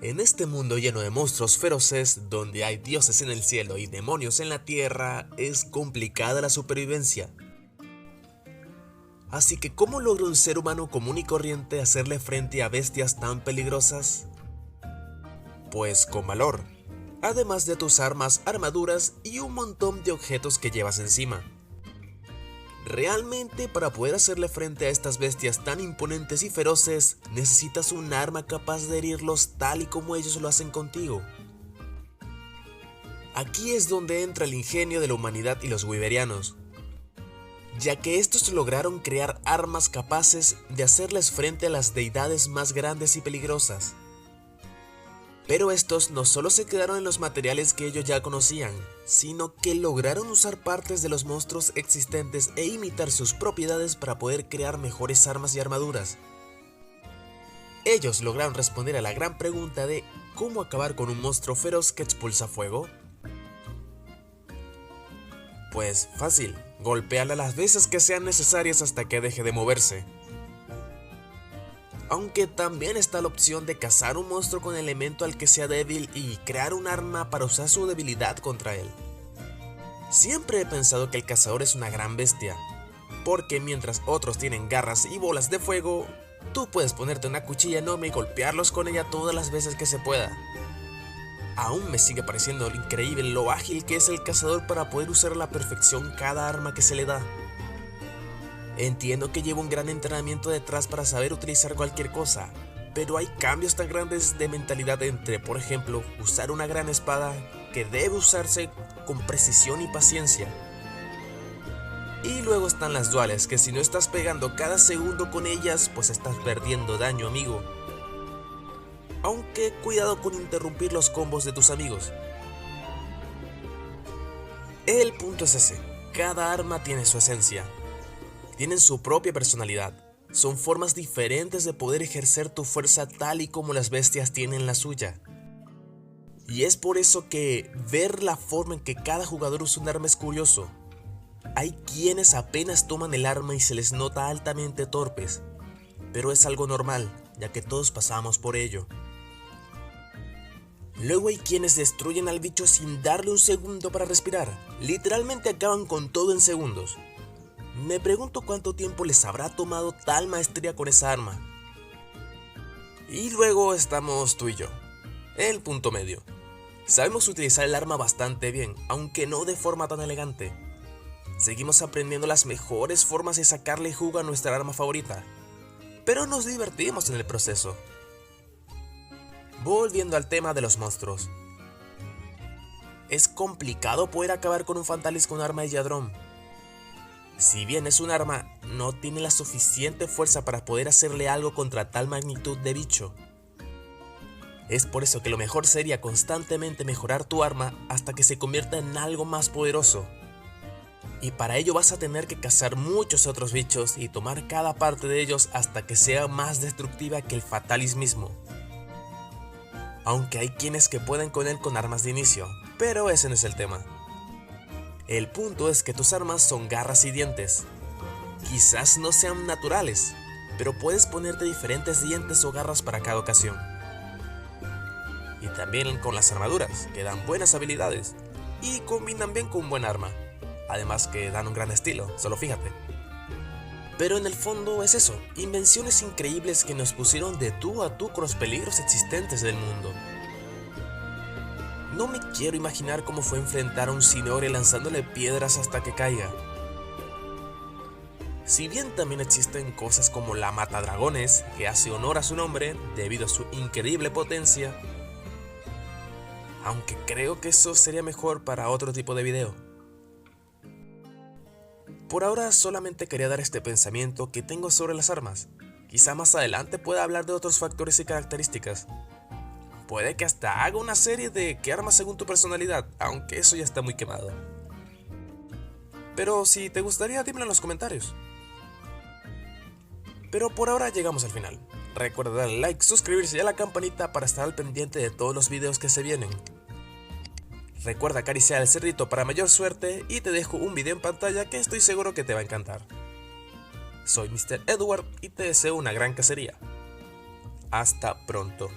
En este mundo lleno de monstruos feroces, donde hay dioses en el cielo y demonios en la tierra, es complicada la supervivencia. Así que, ¿cómo logra un ser humano común y corriente hacerle frente a bestias tan peligrosas? Pues con valor, además de tus armas, armaduras y un montón de objetos que llevas encima. Realmente, para poder hacerle frente a estas bestias tan imponentes y feroces, necesitas un arma capaz de herirlos tal y como ellos lo hacen contigo. Aquí es donde entra el ingenio de la humanidad y los wyverianos, ya que estos lograron crear armas capaces de hacerles frente a las deidades más grandes y peligrosas. Pero estos no solo se quedaron en los materiales que ellos ya conocían, sino que lograron usar partes de los monstruos existentes e imitar sus propiedades para poder crear mejores armas y armaduras. Ellos lograron responder a la gran pregunta de ¿cómo acabar con un monstruo feroz que expulsa fuego? Pues fácil, golpéala las veces que sean necesarias hasta que deje de moverse. Aunque también está la opción de cazar un monstruo con elemento al que sea débil y crear un arma para usar su debilidad contra él. Siempre he pensado que el cazador es una gran bestia, porque mientras otros tienen garras y bolas de fuego, tú puedes ponerte una cuchilla enorme y golpearlos con ella todas las veces que se pueda. Aún me sigue pareciendo increíble lo ágil que es el cazador para poder usar a la perfección cada arma que se le da. Entiendo que lleva un gran entrenamiento detrás para saber utilizar cualquier cosa, pero hay cambios tan grandes de mentalidad entre, por ejemplo, usar una gran espada que debe usarse con precisión y paciencia. Y luego están las duales, que si no estás pegando cada segundo con ellas, pues estás perdiendo daño, amigo. Aunque cuidado con interrumpir los combos de tus amigos. El punto es ese, cada arma tiene su esencia. Tienen su propia personalidad, son formas diferentes de poder ejercer tu fuerza tal y como las bestias tienen la suya. Y es por eso que ver la forma en que cada jugador usa un arma es curioso. Hay quienes apenas toman el arma y se les nota altamente torpes, pero es algo normal, ya que todos pasamos por ello. Luego hay quienes destruyen al bicho sin darle un segundo para respirar, literalmente acaban con todo en segundos. Me pregunto cuánto tiempo les habrá tomado tal maestría con esa arma. Y luego estamos tú y yo, el punto medio. Sabemos utilizar el arma bastante bien, aunque no de forma tan elegante. Seguimos aprendiendo las mejores formas de sacarle jugo a nuestra arma favorita, pero nos divertimos en el proceso. Volviendo al tema de los monstruos. Es complicado poder acabar con un Fatalis con arma de Yadrón. Si bien es un arma, no tiene la suficiente fuerza para poder hacerle algo contra tal magnitud de bicho. Es por eso que lo mejor sería constantemente mejorar tu arma hasta que se convierta en algo más poderoso. Y para ello vas a tener que cazar muchos otros bichos y tomar cada parte de ellos hasta que sea más destructiva que el Fatalis mismo. Aunque hay quienes que pueden con él con armas de inicio, pero ese no es el tema. El punto es que tus armas son garras y dientes. Quizás no sean naturales, pero puedes ponerte diferentes dientes o garras para cada ocasión. Y también con las armaduras, que dan buenas habilidades y combinan bien con un buen arma. Además que dan un gran estilo, solo fíjate. Pero en el fondo es eso, invenciones increíbles que nos pusieron de tú a tú con los peligros existentes del mundo. No me quiero imaginar cómo fue enfrentar a un Cinore lanzándole piedras hasta que caiga. Si bien también existen cosas como la Matadragones, que hace honor a su nombre debido a su increíble potencia, aunque creo que eso sería mejor para otro tipo de video. Por ahora solamente quería dar este pensamiento que tengo sobre las armas. Quizá más adelante pueda hablar de otros factores y características. Puede que hasta haga una serie de qué armas según tu personalidad, aunque eso ya está muy quemado. Pero si te gustaría, dímelo en los comentarios. Pero por ahora llegamos al final. Recuerda darle like, suscribirse y a la campanita para estar al pendiente de todos los videos que se vienen. Recuerda acariciar el cerdito para mayor suerte y te dejo un video en pantalla que estoy seguro que te va a encantar. Soy Mr. Edward y te deseo una gran cacería. Hasta pronto.